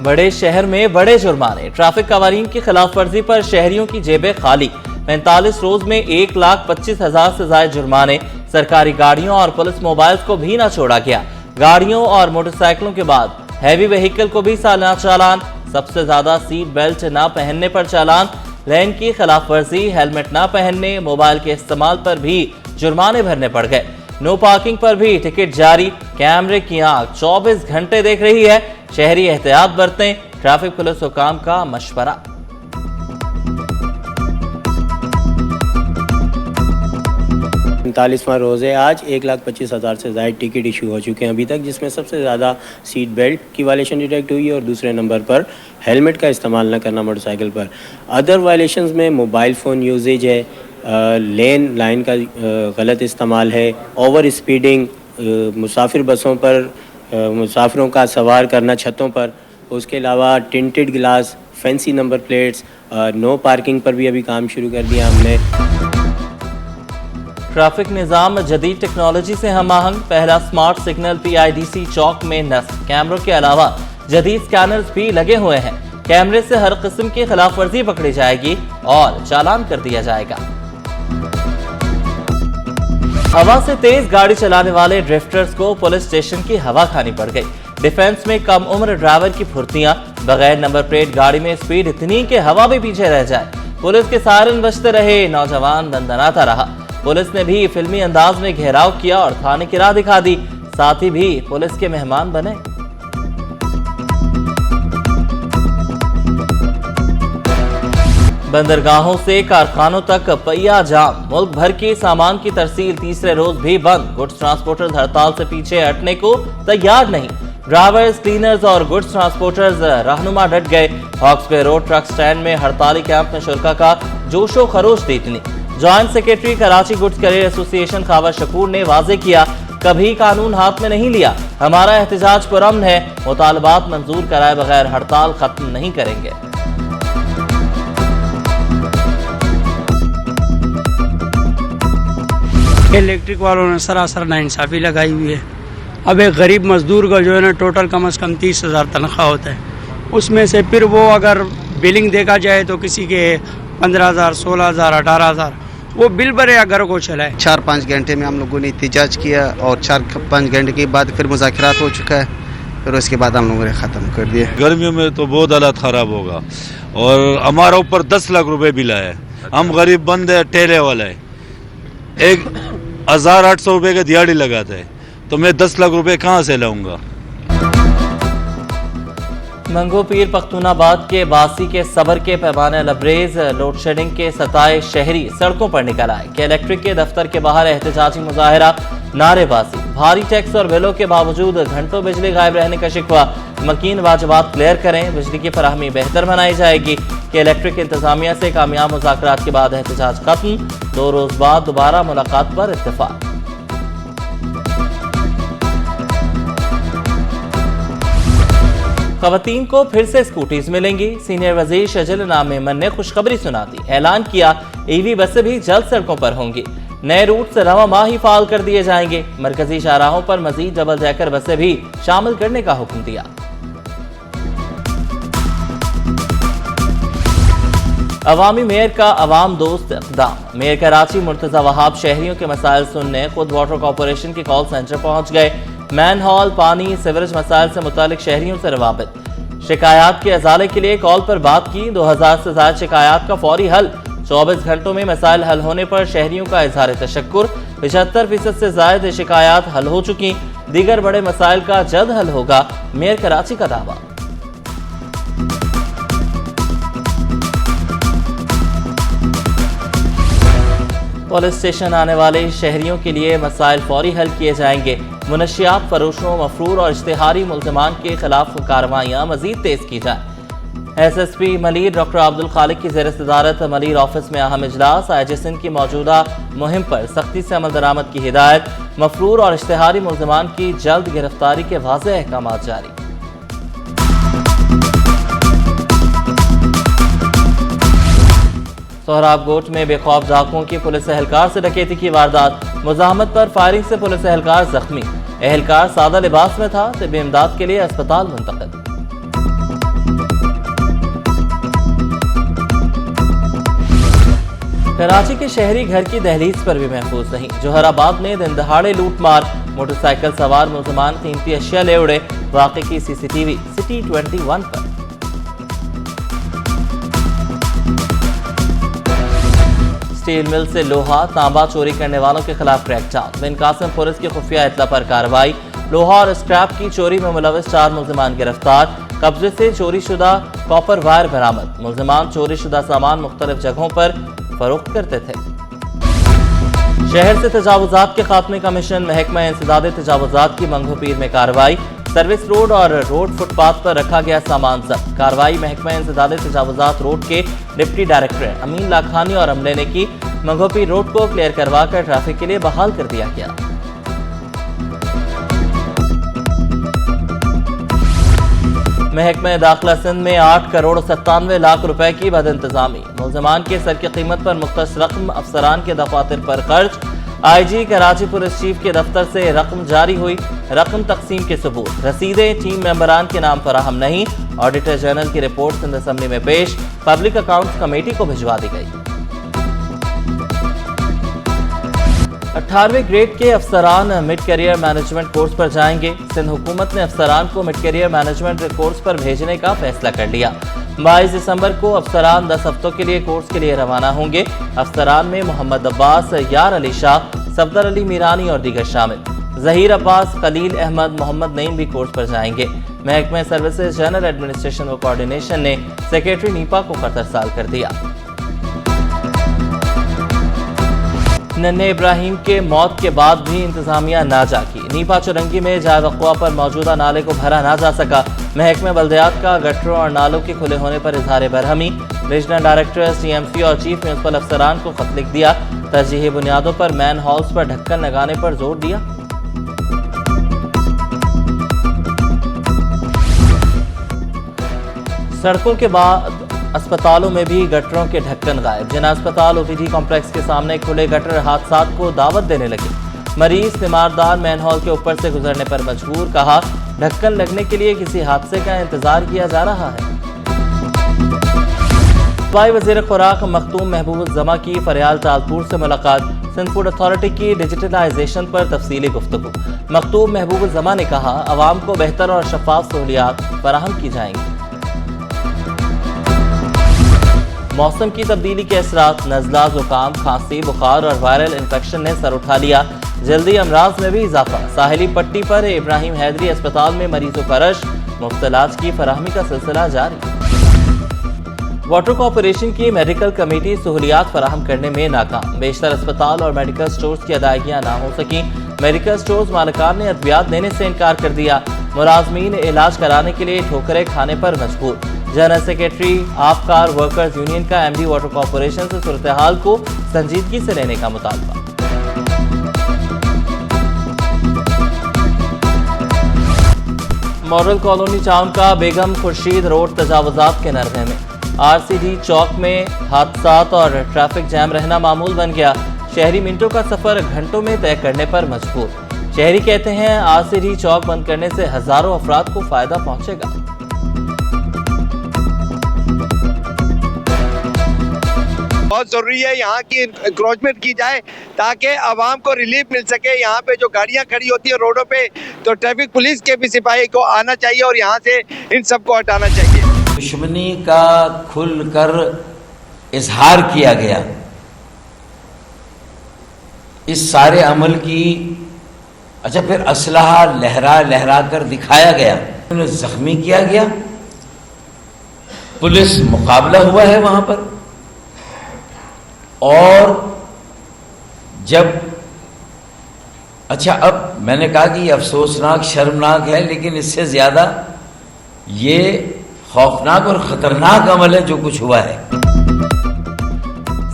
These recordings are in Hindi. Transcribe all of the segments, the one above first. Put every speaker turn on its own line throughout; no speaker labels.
बड़े शहर में बड़े जुर्माने, ट्रैफिक कवानीन की खिलाफ वर्जी पर शहरियों की जेबें खाली। 45 रोज में 1,25,000 से ज्यादा जुर्माने। सरकारी गाड़ियों और पुलिस मोबाइल्स को भी न छोड़ा गया। गाड़ियों और मोटरसाइकिलों के बाद हैवी व्हीकल को भी सालाना चालान। सबसे ज्यादा सीट बेल्ट न पहनने पर चालान। लेन की खिलाफ वर्जी, हेलमेट न पहनने, मोबाइल के इस्तेमाल पर भी जुर्माने भरने पड़ गए। नो पार्किंग पर भी टिकट जारी। कैमरे की आंख 24 घंटे देख रही है। शहरी एहतियात बरतें, ट्रैफिक पुलिस हुकाम का मशवरा।
45वां रोज़ है आज। 1,25,000 से ज़्यादा टिकट इशू हो चुके हैं अभी तक, जिसमें सबसे ज़्यादा सीट बेल्ट की वायलेशन डिटेक्ट हुई है और दूसरे नंबर पर हेलमेट का इस्तेमाल न करना मोटरसाइकिल पर। अदर वायलेशंस में मोबाइल फ़ोन यूजेज है, लाइन का गलत इस्तेमाल है, ओवर स्पीडिंग, मुसाफिर बसों पर मुसाफिरों का सवार करना छतों पर, उसके अलावा tinted glass, fancy number plates, no parking पर भी अभी काम शुरू कर दिया हमने।
ट्रैफिक निज़ाम जदीद टेक्नोलॉजी से हम आहंग। पहला स्मार्ट सिग्नल PIDC चौक में नस्ब। कैमरों के अलावा जदीद स्कैनर्स भी लगे हुए हैं। कैमरे से हर किस्म की खिलाफ वर्जी पकड़ी जाएगी और चालान कर दिया जाएगा। हवा से तेज गाड़ी चलाने वाले ड्रिफ्टर्स को पुलिस स्टेशन की हवा खानी पड़ गई। डिफेंस में कम उम्र ड्राइवर की फुर्तियां, बगैर नंबर प्लेट गाड़ी में स्पीड इतनी कि हवा भी पीछे रह जाए। पुलिस के सायरन बजते रहे, नौजवान दंदनाता रहा। पुलिस ने भी फिल्मी अंदाज में घेराव किया और थाने की राह दिखा दी। साथी भी पुलिस के मेहमान बने। बंदरगाहों से कारखानों तक पहिया जाम। मुल्क भर के सामान की तरसील तीसरे रोज भी बंद। गुड्स ट्रांसपोर्टर्स हड़ताल से पीछे हटने को तैयार नहीं। ड्राइवर्स, क्लीनर्स और गुड्स ट्रांसपोर्टर्स रहनुमा डट गए। हॉक्सवे रोड ट्रक स्टैंड में हड़ताली कैंप में शुरका का जोशो खरोश देखनी। Joint secretary Karachi goods carrier association Khawar Shakoor ने वाजे किया, कभी कानून हाथ में नहीं लिया। हमारा एहतजाज पुरअमन है। मुतालबात मंजूर कराए बगैर हड़ताल खत्म नहीं करेंगे।
इलेक्ट्रिक वालों ने सरासर नाइंसाफी लगाई हुई है। अब एक गरीब मजदूर का जो है ना टोटल कम से कम 30,000 तनख्वाह होता है, उसमें से फिर वो अगर बिलिंग देखा जाए तो किसी के 15,000, 16,000, 18,000 वो बिल भरे या घर को चलाए।
4-5 घंटे में हम लोगों ने एहतजाज किया और 4-5 घंटे के बाद फिर मुज़ाकरात हो चुका है, फिर उसके बाद हम लोगों ने ख़त्म कर दिया।
गर्मियों में तो बहुत हालत ख़राब होगा और हमारा ऊपर 10 लाख रुपए बिल है। हम गरीब बंद है, ठेले वाला है, 1,800 रुपये का दिहाड़ी लगाता है, तो मैं 10 लाख रुपए कहाँ से लाऊंगा।
मंगो पीर पख्तूनाबाद के बासी के सबर के पैमाने लबरेज। लोड शेडिंग के सताए शहरी सड़कों पर निकल आए। इलेक्ट्रिक के दफ्तर के बाहर एहतजाजी मुजाहरा, नारेबाजी। भारी टैक्स और बिलों के बावजूद घंटों बिजली गायब रहने का शिकवा। मकीन वाजबात क्लियर करें, बिजली की फराहमी बेहतर बनाई जाएगी। कि इलेक्ट्रिक इंतजामिया से कामयाब मुज़ाकरात के बाद एहतजाज खत्म। 2 रोज बाद दोबारा मुलाकात पर इत्तेफाक। खवातीन को फिर से स्कूटीज मिलेंगी। सीनियर वजीर शजल नाम मेमन ने खुशखबरी सुना दी। ऐलान किया EV बसें भी जल्द सड़कों पर होंगी। नए रूट से रवा माह ही फाल कर दिए जाएंगे। मरकजी शाहराहों पर मजीद डबल डेकर बसें भी शामिल करने का हुक्म दिया। अवामी मेयर का अवाम दोस्त इक़दाम। मेयर कराची मुर्तज़ा वहाब शहरियों के मसाइल सुनने खुद वाटर कॉरपोरेशन के कॉल सेंटर पहुंच गए। मैन हॉल, पानी, सीवरेज मसाइल से मुतालिक शहरियों से रवाबित। शिकायत के अजाले के लिए कॉल पर बात की। 2000 से ज्यादा शिकायत का फौरी हल। 24 घंटों में मसाइल हल होने पर शहरियों का इजहार तशक्कुर। 75% से ज्यादा शिकायत हल हो चुकी। दीगर बड़े मसाइल का जल्द हल होगा, मेयर कराची का दावा। पुलिस स्टेशन आने वाले शहरियों के लिए मसाइल फौरी हल किए जाएंगे। मुनशियात फरोशों, मफरूर और इश्तिहारी मुल्ज़िमान के खिलाफ कार्रवाइयाँ मजीद तेज की जाए। SSP मलीर डॉक्टर अब्दुल खालिक की ज़ेर सदारत मलीर ऑफिस में अहम इजलास। IJ सिंध की मौजूदा मुहिम पर सख्ती से अमल दरामद की हिदायत। मफरूर और इश्तिहारी मुल्ज़िमान की जल्द गिरफ्तारी के वाज़ेह अहकाम जारी। सोहराब गोट में बेखौफ डाकुओं की पुलिस एहलकार से डकैती की वारदात। मुजाहमत पर फायरिंग से पुलिस एहलकार जख्मी। एहलकार सादा लिबास में था, तिब्बी इमदाद के लिए अस्पताल मुंतकिल। कराची के शहरी घर की दहलीज पर भी महफूज नहीं। जोहराबाद में दिन दहाड़े लूटमार, मोटरसाइकिल सवार मुलजमान कीमती अशिया ले उड़े। वाक़े की सीसीटीवी सिटी 21 पर। स्टील मिल से लोहा तांबा चोरी करने वालों के खिलाफ क्रैकडाउन। बिन कासिम पुलिस की खुफिया इत्तला पर कार्रवाई। लोहा और स्क्रैप की चोरी में मुलविस 4 मुलजमान गिरफ्तार। कब्जे से चोरी शुदा कॉपर वायर बरामद। मुलजमान चोरी शुदा सामान मुख्तलिफ जगहों पर फरोख्त करते थे। शहर से तजावुजात के खात्मे का मिशन। महकमा इंसदाद तजावुजात की मंगो पीर में कार्रवाई। सर्विस रोड और रोड फुटपाथ पर रखा गया सामान जब्त। कार्रवाई महकमा इंसदाद तजावुजात रोड के डिप्टी डायरेक्टर अमीन लाखानी और अमले ने की। मंगो पीर रोड को क्लियर करवा कर ट्रैफिक के लिए बहाल कर दिया गया। महकमा दाखिला सिंध में 8 करोड़ 97 लाख रुपए की बद इंतजामी। मुलजमान के सर की कीमत पर मुख्तस रकम अफसरान के दफातर पर खर्च। IG कराची पुलिस चीफ के दफ्तर से रकम जारी हुई। रकम तकसीम के सबूत रसीदें टीम मेंबरान के नाम फराहम नहीं। ऑडिटर जनरल की रिपोर्ट सिंध असम्बली में पेश। पब्लिक अकाउंट्स कमेटी को भिजवा दी गई। 18वें ग्रेड के अफसरान मिड करियर मैनेजमेंट कोर्स पर जाएंगे। सिंध हुकूमत ने अफसरान को मिड करियर मैनेजमेंट कोर्स पर भेजने का फैसला कर लिया। 22 दिसंबर को अफसरान 10 हफ्तों के लिए कोर्स के लिए रवाना होंगे। अफसरान में मोहम्मद अब्बास, यार अली शाह, सफदर अली मीरानी और दीगर शामिल। जहीर अब्बास, खलील अहमद, मोहम्मद नईम भी कोर्स पर जाएंगे। महकमा सर्विसेज जनरल एडमिनिस्ट्रेशन व कोऑर्डिनेशन ने सेक्रेटरी नीपा को खतरसाल कर दिया। नन्हे इब्राहिम के मौत के बाद भी इंतजामिया ना जागी। नीपा चुरंगी में जाए वक़्वा पर मौजूदा नाले को भरा ना जा सका। महकमे बल्दियात का गटरों और नालों के खुले होने पर इजहार बरहमी। रीजनल डायरेक्टर CMC और चीफ म्यूनसिपल अफसरान को खत लिख दिया। तरजीही बुनियादों पर मैन हॉल्स पर ढक्कन लगाने पर जोर दिया। सड़कों के बाद अस्पतालों में भी गटरों के ढक्कन गायब। जिना अस्पताल OPD कॉम्प्लेक्स के सामने खुले गटर हादसात को दावत देने लगे। मरीज तीमारदार मैनहोल के ऊपर से गुजरने पर मजबूर। कहा ढक्कन लगने के लिए किसी हादसे का इंतजार किया जा रहा है। सूबाई वज़ीर खुराक मखदूम महबूब जमा की फरियाल तालपुर से मुलाकात। सिंध फूड अथॉरिटी की डिजिटलाइजेशन पर तफसीली गुफ्तगू। मखदूम महबूब जमा ने कहा अवाम को बेहतर और शफाफ सहूलियात फराहम की जाएंगी। मौसम की तब्दीली के असरात नज़ला, जुकाम, खांसी, बुखार और वायरल इन्फेक्शन ने सर उठा लिया। जल्दी अमराज में भी इजाफा। साहिली पट्टी पर इब्राहिम हैदरी अस्पताल में मरीजों का रश। मुफ्त इलाज की फराहमी का सिलसिला जारी। वाटर कॉरपोरेशन की मेडिकल कमेटी सहूलियात फराहम करने में नाकाम। बेशतर अस्पताल और मेडिकल स्टोर्स की अदायगियाँ ना हो सकी। मेडिकल स्टोर्स मालिकान ने अद्वियात देने से इनकार कर दिया। मुलाजमीन इलाज कराने के लिए ठोकरें खाने पर मजबूर। जनरल सेक्रेटरी आबकार वर्कर्स यूनियन का MD वाटर कॉरपोरेशन से सूरत हाल को संजीदगी से लेने का मुतालबा। मॉडल कॉलोनी टाउन का बेगम खुर्शीद रोड तजावुजात के नरगे में। RCD चौक में हादसात और ट्रैफिक जैम रहना मामूल बन गया। शहरी मिनटों का सफर घंटों में तय करने पर मजबूर। शहरी कहते हैं RCD चौक बंद करने से हजारों अफराद को फायदा पहुंचेगा।
बहुत ज़रूरी है यहाँ की इंक्रोचमेंट की जाए ताकि आवाम को रिलीफ मिल सके। यहाँ पे जो गाड़ियाँ खड़ी होती है रोडों पे तो ट्रैफिक पुलिस के भी सिपाही को आना चाहिए और यहाँ से इन सबको हटाना चाहिए।
दुश्मनी का खुलकर इजहार किया गया। इस सारे अमल की फिर असलहा लहरा लहरा कर दिखाया गया, उन्हें जख्मी किया गया। पुलिस मुकाबला हुआ है वहां पर। और जब अब मैंने कहा कि ये अफसोसनाक शर्मनाक है, लेकिन इससे ज्यादा ये खौफनाक और खतरनाक अमल है जो कुछ हुआ है।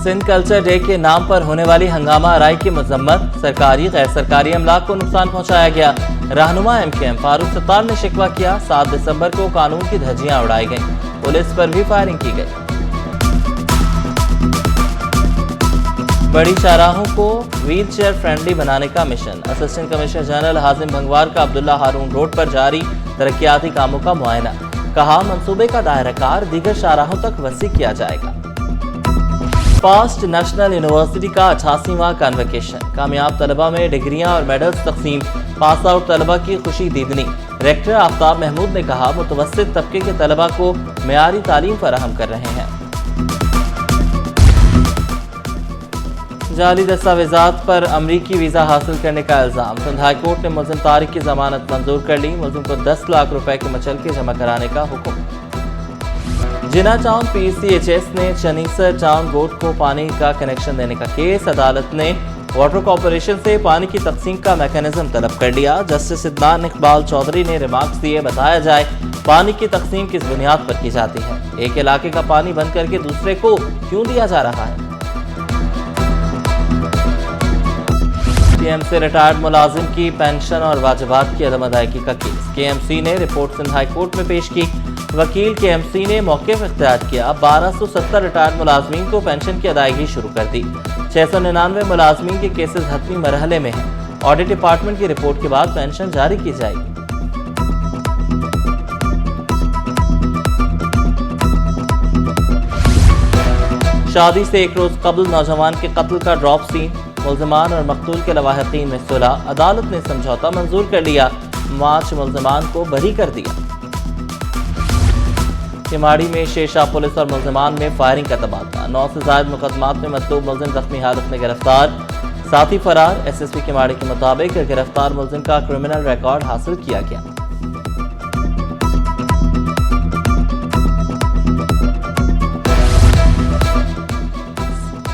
सिंध कल्चर डे के नाम पर होने वाली हंगामा आराई की मजम्मत। सरकारी गैर सरकारी अमलाक को नुकसान पहुंचाया गया। रहनुमा MKM फारूक सत्तार ने शिकवा किया। 7 दिसंबर को कानून की धज्जियां उड़ाई गईं। पुलिस पर भी फायरिंग की गई। बड़ी शाहराहों को व्हील चेयर फ्रेंडली बनाने का मिशन। असिस्टेंट कमिश्नर जनरल हाजिम भंगवार का अब्दुल्ला हारून रोड पर जारी तरक्याती कामों का मुआयना। कहा मंसूबे का दायरा कार दीगर शाहराहों तक वसी किया जाएगा। फास्ट नेशनल यूनिवर्सिटी का 88वां कन्वोकेशन, कामयाब तलबा में डिग्रियां और मेडल्स तकसीम, पास आउट तलबा की खुशी दीदनी। रेक्टर आफ्ताब महमूद ने कहा, मुतवस्सित तबके के तलबा को मेयारी तालीम फराहम कर रहे हैं। जाली दस्तावेजात पर अमरीकी वीज़ा हासिल करने का इल्ज़ाम, सिंध हाई कोर्ट ने मुलजिम तारिक की जमानत मंजूर कर ली। मुलजिम को 10 लाख रुपए के मचलके जमा कराने का हुक्म। जिना टाउन PCHS ने चनीसर टाउन बोर्ड को पानी का कनेक्शन देने का केस, अदालत ने वाटर कॉरपोरेशन से पानी की तकसीम का मैकेनिज्म तलब कर लिया। जस्टिस इदनान इकबाल चौधरी ने रिमार्क्स दिए, बताया जाए पानी की तकसीम किस बुनियाद पर की जाती है, एक इलाके का पानी बंद करके दूसरे को क्यों दिया जा रहा है। KMC रिटायर्ड मुलाजिम की पेंशन और वाजिबात की अदम अदायगी का केस, KMC ने रिपोर्ट सिंध हाई कोर्ट में पेश की। वकील KMC ने मौक़िफ़ इख्तियार किया, 1270 रिटायर्ड मुलाजमीन को पेंशन की अदायगी शुरू कर दी। 699 मुलाजमीन के केसेस हतमी मरहले में हैं। ऑडिट डिपार्टमेंट की रिपोर्ट के बाद पेंशन जारी की जाएगी। शादी से एक रोज कबल नौजवान के कत्ल का ड्रॉप सीन, मुल्ज़िमान और मकतूल के लवाहिकीन में सुलह, अदालत ने समझौता मंजूर कर लिया, 5 मुल्ज़िमान को बरी कर दिया। किमाड़ी में शेरशाह पुलिस और मुल्ज़िमान में फायरिंग का तबादला, 9 से ज़ायद मुकदमात में मतलूब मुल्ज़िम जख्मी हालत में गिरफ्तार, साथी फरार। SSP किमाड़ी के मुताबिक गिरफ्तार मुल्ज़िम का क्रिमिनल रिकॉर्ड हासिल किया गया।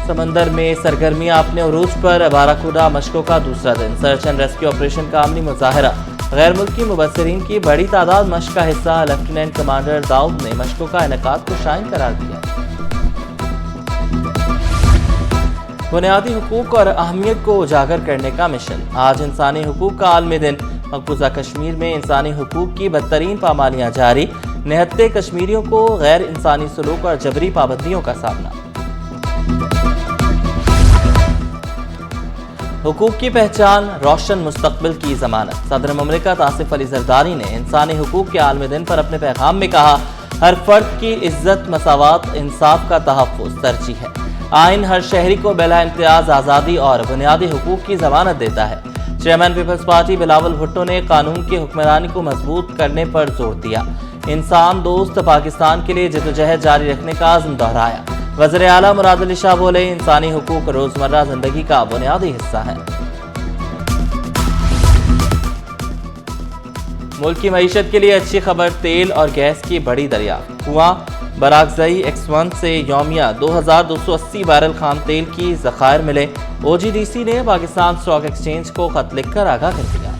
समंदर में सरगर्मियां अपने उरूज पर, बाराकूडा मशकों का दूसरा दिन, सर्च एंड रेस्क्यू ऑपरेशन का अमली मुजाहरा, गैर मुल्की मुबस्सिरीन की बड़ी तादाद मशक का हिस्सा। लेफ्टिनेंट कमांडर दाऊद ने मशकों का इनेकाद को शाइन करार दिया। बुनियादी हुकूक और अहमियत को उजागर करने का मिशन, आज इंसानी हुकूक का आलमी दिन। मकबूजा कश्मीर में इंसानी हुकूक की बदतरीन पामालियाँ जारी, निहत्ते कश्मीरियों को गैर इंसानी सलूक और जबरी पाबंदियों का सामना। हुकूक की पहचान, रोशन मुस्तकबिल की जमानत, सदर ममलिकत आसिफ अली जरदारी ने इंसानी हुकूक के आलमी दिन पर अपने पैगाम में कहा, हर फर्द की इज्जत, मसावात, इंसाफ का तहफ़्फ़ुज़ तरजीह है। आइन हर शहरी को बिला इम्तियाज़ आज़ादी और बुनियादी हुकूक की जमानत देता है। Chairman people's party Bilawal Bhutto ने कानून की हुक्मरानी को मजबूत करने पर जोर दिया। इंसान दोस्त पाकिस्तान के लिए जद्दोजहद जारी रखने का आज़म दोहराया। वज़ीर आला मुराद अली शाह बोले, इंसानी हुकूक रोज़मर्रा ज़िंदगी का बुनियादी हिस्सा है। मुल्क की मईशत के लिए अच्छी खबर, तेल और गैस की बड़ी दरियाफ्त। कुआं बरागज़ई X1 से यौमिया 2280 बैरल खाम तेल की ज़खायर मिले। OGDC ने पाकिस्तान स्टॉक एक्सचेंज को खत लिखकर आगाह कर दिया।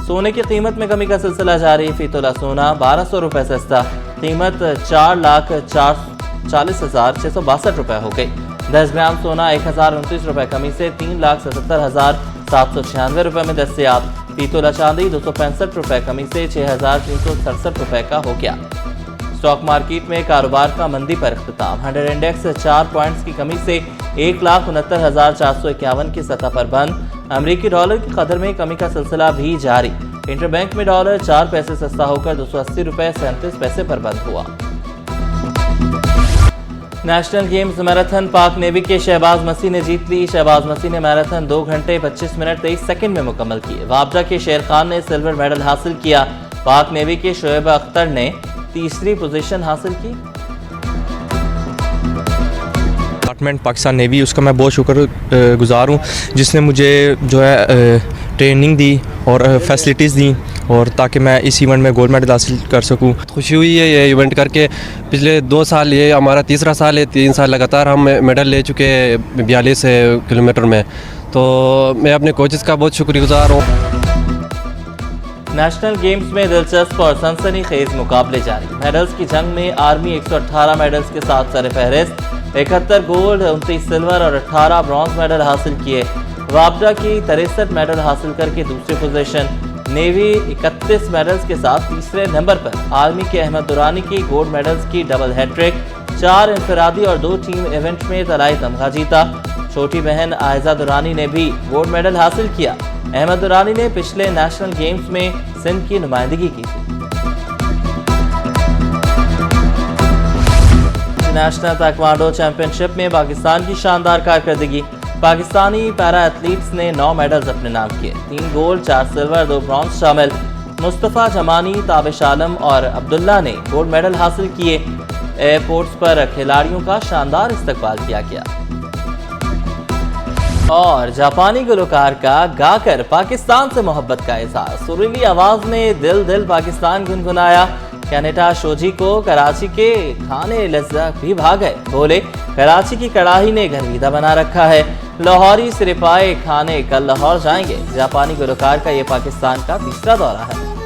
सोने की कीमत में कमी का सिलसिला जारी, फी तोला सोना 1200 रुपये सस्ता, कीमत 4,40,662 रुपये हो गई। 10 ग्राम सोना 1029 रुपये कमी से 3,77,796 रुपये में दस्तयाब। फी तोला चांदी 265 रुपये कमी से 6,367 रुपये का हो गया। स्टॉक मार्केट में कारोबार का मंदी पर इख्तिताम, 100 इंडेक्स 4 पॉइंट्स की कमी से 1,69,451 की सतह पर बंद। अमेरिकी डॉलर की कदर में कमी का सिलसिला भी जारी, इंटरबैंक में डॉलर 4 पैसे सस्ता होकर 280 रुपये 37 पैसे पर बंद हुआ। नेशनल गेम्स मैराथन, पाक नेवी के शहबाज मसीह ने जीत ली। शहबाज मसीह ने मैराथन 2 घंटे 25 मिनट 23 सेकंड में मुकम्मल किए। वाबजा के शेर खान ने सिल्वर मेडल हासिल किया। पाक नेवी के शोएब अख्तर ने तीसरी पोजीशन हासिल की।
डिपार्टमेंट पाकिस्तान नेवी, उसका मैं बहुत शुक्रगुजार हूँ, जिसने मुझे जो है ट्रेनिंग दी और फैसिलिटीज़ दी, और ताकि मैं इस इवेंट में गोल्ड मेडल हासिल कर सकूँ।
खुशी हुई है ये इवेंट करके। पिछले 2 साल, ये हमारा तीसरा साल है, 3 साल लगातार हम मेडल ले चुके हैं 42 किलोमीटर में। तो मैं अपने कोचेस का बहुत शुक्रगुजार हूँ।
नेशनल गेम्स में दिलचस्प और सनसनीखेज मुकाबले जारी। मेडल्स की जंग में आर्मी 118 मेडल्स के साथ सरफहरिस्त, 71 गोल्ड, 29 सिल्वर और 18 ब्रॉन्ज मेडल हासिल किए। वाबडा की 63 मेडल हासिल करके दूसरी पोजीशन। नेवी 31 मेडल्स के साथ तीसरे नंबर पर। आर्मी के अहमद दुरानी की गोल्ड मेडल्स की डबल हैट्रिक, 4 इंफरादी और 2 टीम इवेंट में तलाई तमगा जीता। छोटी बहन आयजा दुरानी ने भी गोल्ड मेडल हासिल किया। अहमद दुरानी ने पिछले नेशनल गेम्स में सिंध की नुमाइंदगी की थी। इंटरनेशनल ताइक्वांडो चैंपियनशिप में पाकिस्तान की शानदार कारकर्दगी। पाकिस्तानी पैरा एथलीट्स ने 9 मेडल्स अपने नाम किए। 3 गोल्ड, 4 सिल्वर, 2 ब्रॉन्ज शामिल। मुस्तफ़ा जमानी, ताबिश आलम और अब्दुल्ला ने गोल्ड मेडल हासिल किए। एयरपोर्ट्स पर खिलाड़ियों का शानदार इस्तकबाल किया गया। और जापानी गुलकार का गाकर पाकिस्तान से मोहब्बत का इजहार। सुरीली आवाज में दिल दिल पाकिस्तान गुनगुनाया। कैनेटा शोजी को कराची के खाने लज्जा भी भा गए। बोले, कराची की कड़ाही ने घरवीदा बना रखा है। लाहौरी सिरपाए खाने कल लाहौर जाएंगे। जापानी गुलकार का ये पाकिस्तान का तीसरा दौरा है।